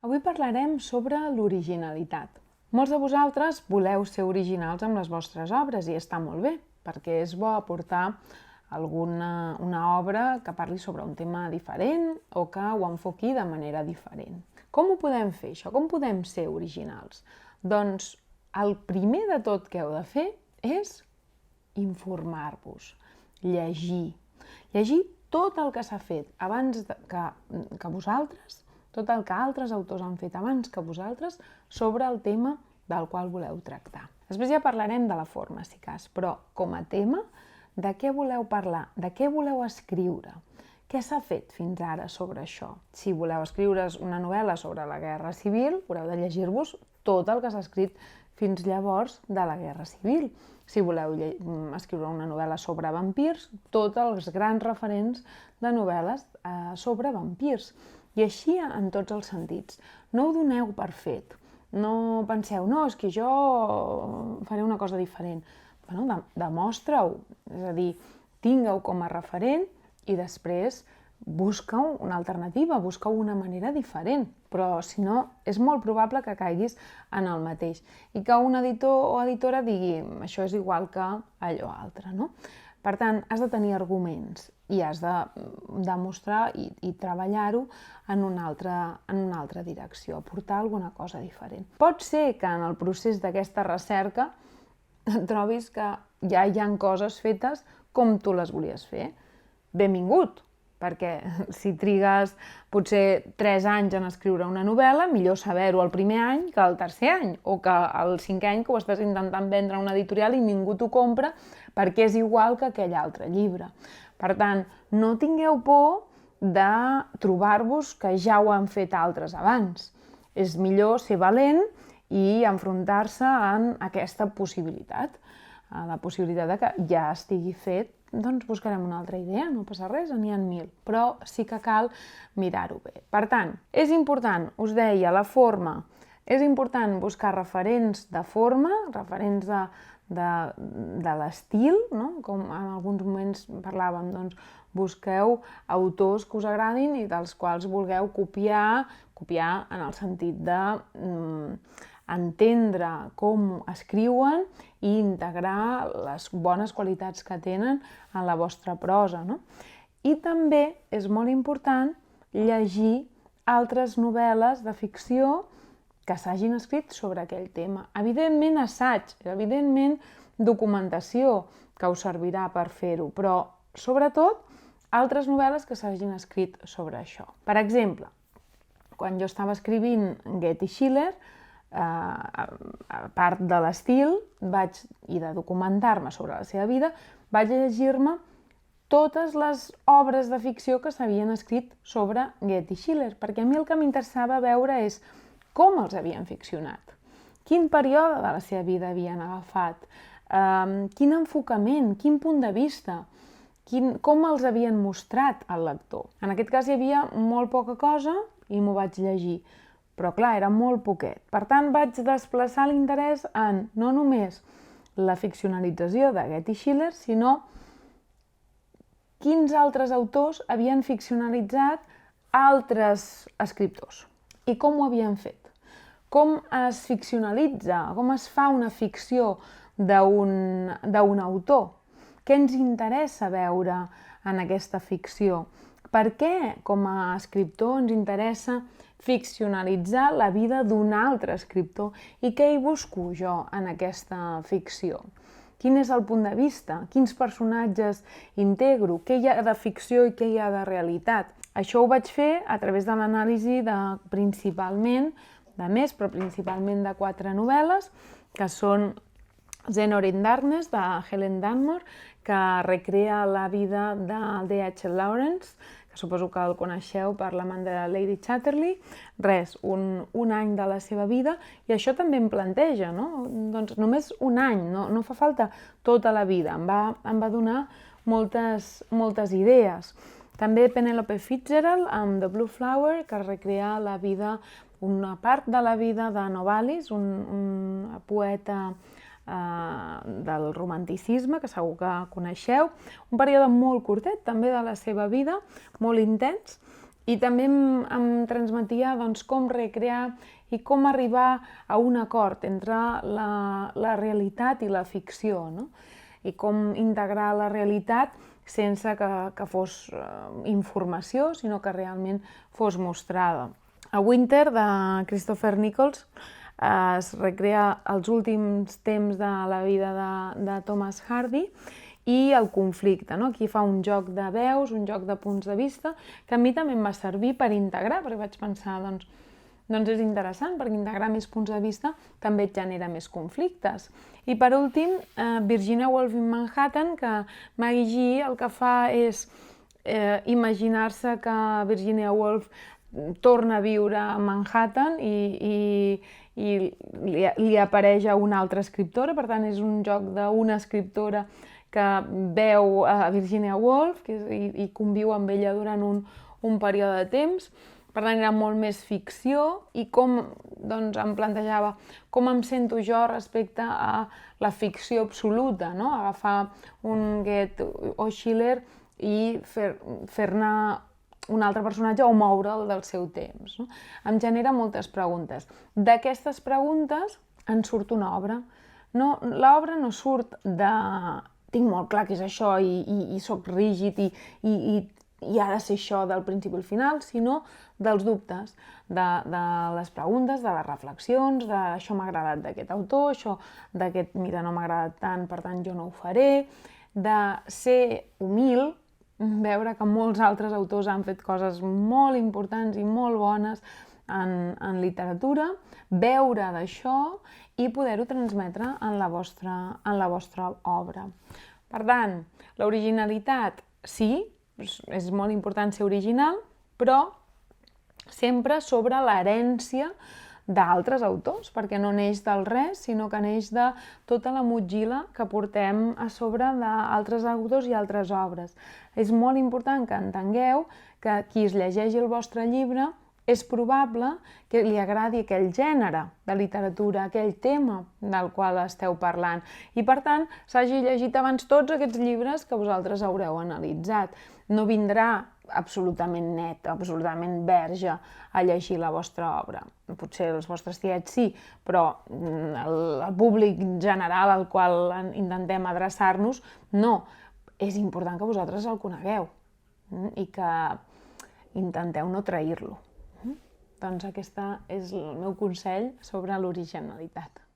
Avui parlarem sobre l'originalitat. Molts de vosaltres voleu ser originals amb les vostres obres i està molt bé, perquè és bo aportar una obra que parli sobre un tema diferent o que ho enfoqui de manera diferent. Com ho podem fer, això? Com podem ser originals? Doncs el primer de tot que heu de fer és informar-vos, llegir. Llegir tot el que s'ha fet abans que vosaltres, tot el que altres autors han fet abans que vosaltres sobre el tema del qual voleu tractar. Després ja parlarem de la forma, si cas, però com a tema, de què voleu parlar, de què voleu escriure, què s'ha fet fins ara sobre això. Si voleu escriure's una novel·la sobre la Guerra Civil, haureu de llegir-vos tot el que s'ha escrit fins llavors de la Guerra Civil. Si voleu escriure una novel·la sobre vampirs, tots els grans referents de novel·les sobre vampirs. I així en tots els sentits. No ho doneu per fet. No penseu, no, és que jo faré una cosa diferent. Bueno, demostra-ho. És a dir, tingueu com a referent i després busqueu una alternativa, busqueu una manera diferent. Però, si no, és molt probable que caiguis en el mateix. I que un editor o editora digui, això és igual que allò altre, no? Per tant, has de tenir arguments i has de demostrar i treballar-ho en una altra direcció, aportar alguna cosa diferent. Pot ser que en el procés d'aquesta recerca trobis que ja hi ha coses fetes com tu les volies fer. Benvingut, perquè si trigues potser 3 anys en escriure una novel·la, millor saber-ho el primer any que el tercer any, o que el 5è any que ho estàs intentant vendre a una editorial i ningú t'ho compra perquè és igual que aquell altre llibre. Per tant, no tingueu por de trobar-vos que ja ho han fet altres abans. És millor ser valent i enfrontar-se en aquesta possibilitat. La possibilitat de que ja estigui fet, doncs buscarem una altra idea, no passa res, n'hi ha 1000, però sí que cal mirar-ho bé. Per tant, és important, us deia, la forma, és important buscar referents de forma, referents de l'estil, no? Com en alguns moments parlàvem, doncs busqueu autors que us agradin i dels quals vulgueu copiar en el sentit de entendre com escriuen i integrar les bones qualitats que tenen en la vostra prosa, no? I també és molt important llegir altres novel·les de ficció que s'hagin escrit sobre aquell tema. Evidentment assaig, evidentment documentació que us servirà per fer-ho, però sobretot altres novel·les que s'hagin escrit sobre això. Per exemple, quan jo estava escrivint Goethe i Schiller, a part de l'estil i de documentar-me sobre la seva vida, vaig llegir-me totes les obres de ficció que s'havien escrit sobre Goethe i Schiller, perquè a mi el que m'interessava veure és com els havien ficcionat, quin període de la seva vida havien agafat, quin enfocament, quin punt de vista, com els havien mostrat al lector. En aquest cas hi havia molt poca cosa i m'ho vaig llegir, però clar, era molt poquet. Per tant, vaig desplaçar l'interès en no només la ficcionalització de Goethe i Schiller, sinó quins altres autors havien ficcionalitzat altres escriptors i com ho havien fet. Com es ficcionalitza, com es fa una ficció d'un autor? Què ens interessa veure en aquesta ficció? Per què, com a escriptor, ens interessa ficcionalitzar la vida d'un altre escriptor? I què hi busco jo en aquesta ficció? Quin és el punt de vista? Quins personatges integro? Què hi ha de ficció i què hi ha de realitat? Això ho vaig fer a través de l'anàlisi principalment de 4 novel·les, que són Xenor in Darkness, de Helen Dunmore, que recrea la vida de D.H. Lawrence, que suposo que el coneixeu per l'amant de Lady Chatterley. Un any de la seva vida, i això també em planteja, no? Doncs només un any, no fa falta tota la vida, em va donar moltes idees. També Penelope Fitzgerald, amb The Blue Flower, que recrea una part de la vida de Novalis, un poeta del romanticisme, que segur que coneixeu, un període molt curtet també de la seva vida, molt intens, I també em transmetia doncs, com recrear i com arribar a un acord entre la realitat i la ficció, no? I com integrar la realitat sense que fos informació, sinó que realment fos mostrada. A Winter, de Christopher Nichols, es recrea els últims temps de la vida de Thomas Hardy i el conflicte, no? Aquí fa un joc de veus, un joc de punts de vista, que a mi també em va servir per integrar, perquè vaig pensar, doncs és interessant, perquè integrar més punts de vista també et genera més conflictes. I per últim, Virginia Woolf in Manhattan, que Maggie G el que fa és imaginar-se que Virginia Woolf torna a viure a Manhattan i li apareix a una altra escriptora, per tant és un joc d'una escriptora que veu a Virginia Woolf i conviu amb ella durant un període de temps. Per tant, era molt més ficció i com em plantejava com em sento jo respecte a la ficció absoluta, no? Agafar un Goethe o Schiller i fer-ne un altre personatge o moure'l del seu temps. No? Em genera moltes preguntes. D'aquestes preguntes en surt una obra. L'obra no surt de tinc molt clar que és això i soc rígid i ha de ser això del principi al final, sinó dels dubtes, de les preguntes, de les reflexions, de això m'ha agradat d'aquest autor, això d'aquest, mira, no m'ha agradat tant, per tant jo no ho faré, de ser humil, veure que molts altres autors han fet coses molt importants i molt bones en literatura, beure d'això i poder-ho transmetre en la vostra obra. Per tant, l'originalitat, sí, és molt important ser original, però sempre sobre l'herència d'altres autors, perquè no neix del res, sinó que neix de tota la motxilla que portem a sobre d'altres autors i altres obres. És molt important que entengueu que qui es llegeixi el vostre llibre és probable que li agradi aquell gènere de literatura, aquell tema del qual esteu parlant. I, per tant, s'hagi llegit abans tots aquests llibres que vosaltres haureu analitzat. No vindrà absolutament net, absolutament verge a llegir la vostra obra. Potser els vostres tiets sí, però el públic general al qual intentem adreçar-nos, no. És important que vosaltres el conegueu i que intenteu no trair-lo. Doncs aquest és el meu consell sobre l'originalitat.